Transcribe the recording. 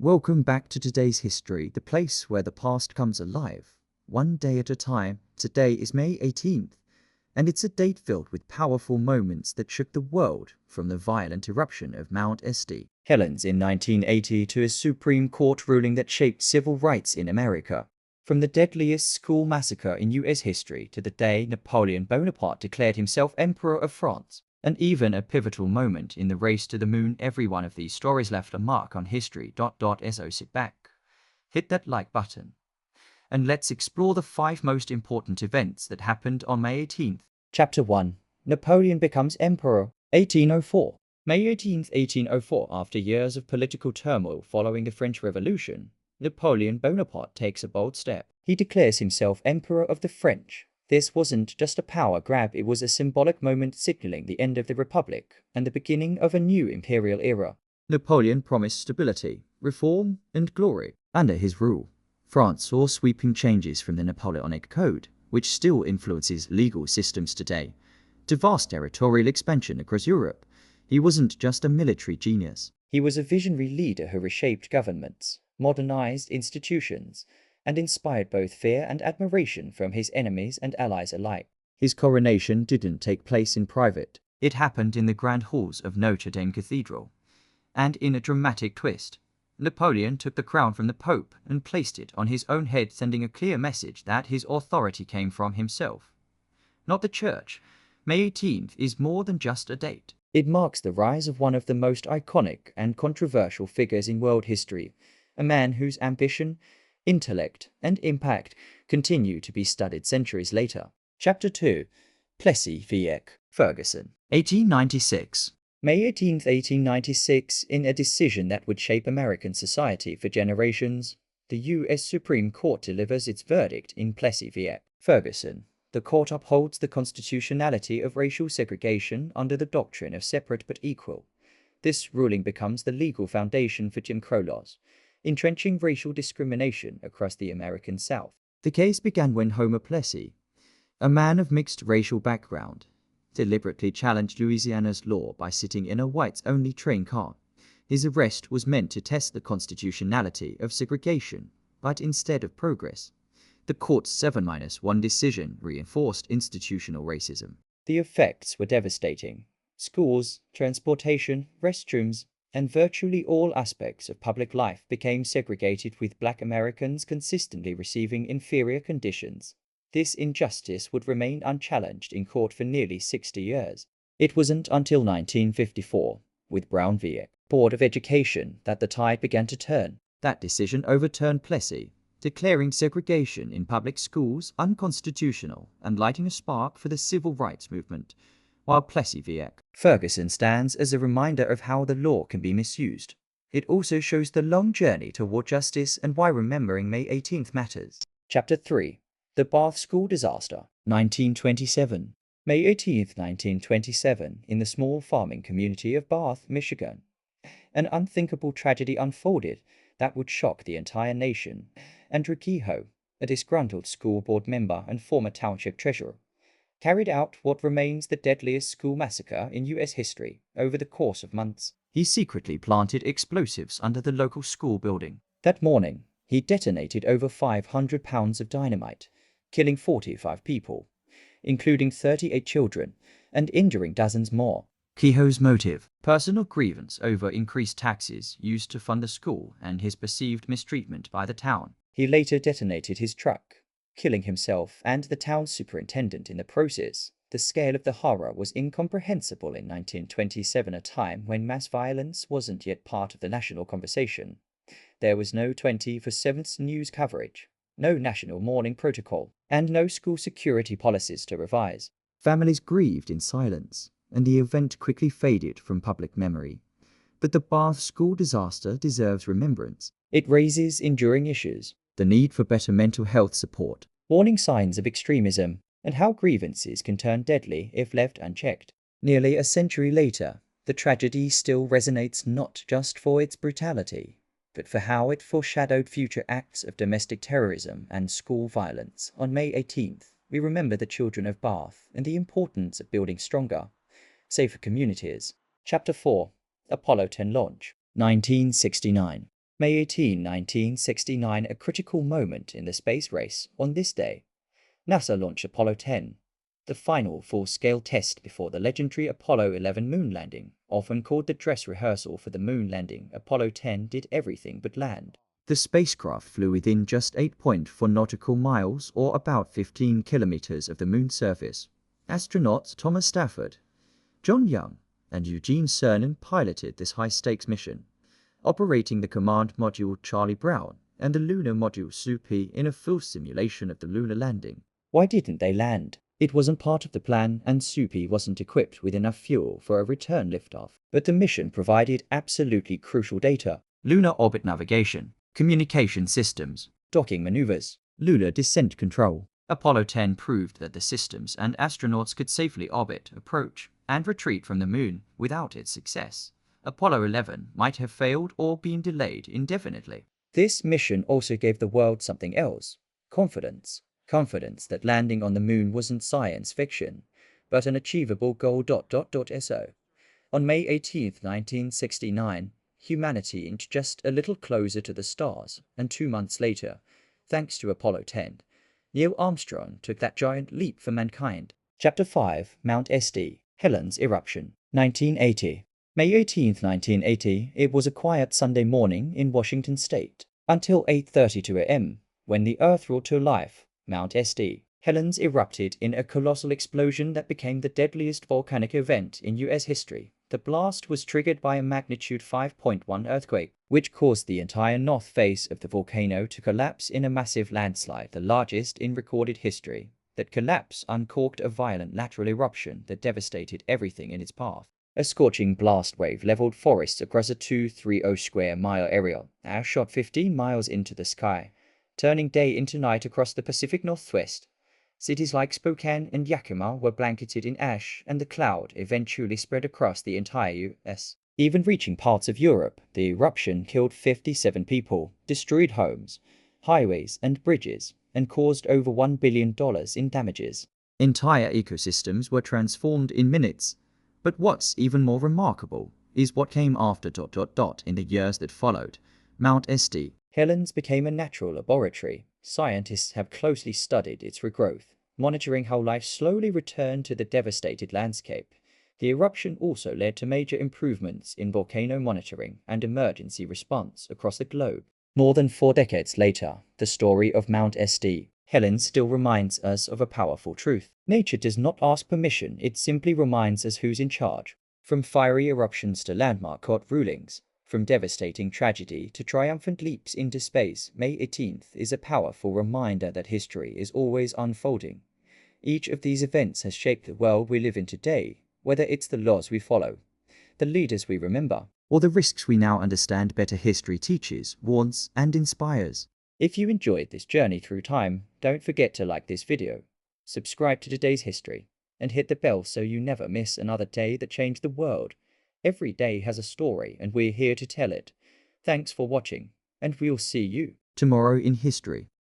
Welcome back to today's history, the place where the past comes alive, one day at a time. Today is May 18th, and it's a date filled with powerful moments that shook the world, from the violent eruption of Mount St. Helens in 1980 to a Supreme Court ruling that shaped civil rights in America. From the deadliest school massacre in US history to the day Napoleon Bonaparte declared himself Emperor of France, and even a pivotal moment in the race to the moon. Every one of these stories left a mark on history. So sit back, hit that like button, and let's explore the 5 most important events that happened on May 18th. Chapter 1. Napoleon becomes Emperor, 1804. May 18th, 1804. After years of political turmoil following the French Revolution, Napoleon Bonaparte takes a bold step. He declares himself Emperor of the French. This wasn't just a power grab, it was a symbolic moment signaling the end of the Republic and the beginning of a new imperial era. Napoleon promised stability, reform, and glory. Under his rule, France saw sweeping changes from the Napoleonic Code, which still influences legal systems today, to vast territorial expansion across Europe. He wasn't just a military genius. He was a visionary leader who reshaped governments, modernized institutions, and inspired both fear and admiration from his enemies and allies alike. His coronation didn't take place in private. It happened in the grand halls of Notre Dame Cathedral. And in a dramatic twist, Napoleon took the crown from the Pope and placed it on his own head, sending a clear message that his authority came from himself, not the Church. May 18th is more than just a date. It marks the rise of one of the most iconic and controversial figures in world history, a man whose ambition, intellect, and impact continue to be studied centuries later. Chapter 2. Plessy v. Ferguson, 1896. May 18, 1896, in a decision that would shape American society for generations, the U.S. Supreme Court delivers its verdict in Plessy v. Ferguson. The court upholds the constitutionality of racial segregation under the doctrine of separate but equal. This ruling becomes the legal foundation for Jim Crow laws, entrenching racial discrimination across the American South. The case began when Homer Plessy, a man of mixed racial background, deliberately challenged Louisiana's law by sitting in a whites-only train car. His arrest was meant to test the constitutionality of segregation, but instead of progress, the court's 7-1 decision reinforced institutional racism. The effects were devastating. Schools, transportation, restrooms, and virtually all aspects of public life became segregated, with Black Americans consistently receiving inferior conditions. This injustice would remain unchallenged in court for nearly 60 years. It wasn't until 1954, with Brown v. Board of Education, that the tide began to turn. That decision overturned Plessy, declaring segregation in public schools unconstitutional and lighting a spark for the civil rights movement, while Plessy v. Ferguson stands as a reminder of how the law can be misused. It also shows the long journey toward justice and why remembering May 18th matters. Chapter 3. The Bath School Disaster, 1927. May 18th, 1927, in the small farming community of Bath, Michigan, an unthinkable tragedy unfolded that would shock the entire nation. Andrew Kehoe, a disgruntled school board member and former township treasurer, carried out what remains the deadliest school massacre in U.S. history over the course of months. He secretly planted explosives under the local school building. That morning, he detonated over 500 pounds of dynamite, killing 45 people, including 38 children, and injuring dozens more. Kehoe's motive: personal grievance over increased taxes used to fund the school and his perceived mistreatment by the town. He later detonated his truck, killing himself and the town's superintendent in the process. The scale of the horror was incomprehensible in 1927, a time when mass violence wasn't yet part of the national conversation. There was no 24/7 news coverage, no national mourning protocol, and no school security policies to revise. Families grieved in silence, and the event quickly faded from public memory. But the Bath school disaster deserves remembrance. It raises enduring issues: the need for better mental health support, warning signs of extremism, and how grievances can turn deadly if left unchecked. Nearly a century later, the tragedy still resonates, not just for its brutality, but for how it foreshadowed future acts of domestic terrorism and school violence. On May 18th, we remember the children of Bath and the importance of building stronger, safer communities. Chapter 4. Apollo 10 launch, 1969. May 18, 1969, a critical moment in the space race. On this day, NASA launched Apollo 10, the final full-scale test before the legendary Apollo 11 moon landing. Often called the dress rehearsal for the moon landing, Apollo 10 did everything but land. The spacecraft flew within just 8.4 nautical miles, or about 15 kilometers, of the moon's surface. Astronauts Thomas Stafford, John Young, and Eugene Cernan piloted this high-stakes mission, operating the command module Charlie Brown and the lunar module SUPI in a full simulation of the lunar landing. Why didn't they land? It wasn't part of the plan, and SUPI wasn't equipped with enough fuel for a return liftoff. But the mission provided absolutely crucial data: lunar orbit navigation, communication systems, docking maneuvers, lunar descent control. Apollo 10 proved that the systems and astronauts could safely orbit, approach, and retreat from the moon. Without its success, Apollo 11 might have failed or been delayed indefinitely. This mission also gave the world something else: confidence. Confidence that landing on the moon wasn't science fiction, but an achievable goal. So, on May 18, 1969, humanity inched just a little closer to the stars, and 2 months later, thanks to Apollo 10, Neil Armstrong took that giant leap for mankind. Chapter 5, Mount St. Helens Eruption, 1980. May 18, 1980, it was a quiet Sunday morning in Washington state, until 8:32 a.m., when the Earth roared to life. Mount St. Helens erupted in a colossal explosion that became the deadliest volcanic event in U.S. history. The blast was triggered by a magnitude 5.1 earthquake, which caused the entire north face of the volcano to collapse in a massive landslide, the largest in recorded history. That collapse uncorked a violent lateral eruption that devastated everything in its path. A scorching blast wave leveled forests across a 230 square mile area. Ash shot 15 miles into the sky, turning day into night across the Pacific Northwest. Cities like Spokane and Yakima were blanketed in ash, and the cloud eventually spread across the entire U.S., even reaching parts of Europe. The eruption killed 57 people, destroyed homes, highways, and bridges, and caused over $1 billion in damages. Entire ecosystems were transformed in minutes. But what's even more remarkable is what came after. In the years that followed, Mount St. Helens became a natural laboratory. Scientists have closely studied its regrowth, monitoring how life slowly returned to the devastated landscape. The eruption also led to major improvements in volcano monitoring and emergency response across the globe. More than 4 decades later, the story of Mount St. Helens still reminds us of a powerful truth. Nature does not ask permission, it simply reminds us who's in charge. From fiery eruptions to landmark court rulings, from devastating tragedy to triumphant leaps into space, May 18th is a powerful reminder that history is always unfolding. Each of these events has shaped the world we live in today, whether it's the laws we follow, the leaders we remember, or the risks we now understand better. History teaches, warns, and inspires. If you enjoyed this journey through time, don't forget to like this video, subscribe to Today's History, and hit the bell so you never miss another day that changed the world. Every day has a story, and we're here to tell it. Thanks for watching, and we'll see you tomorrow in history.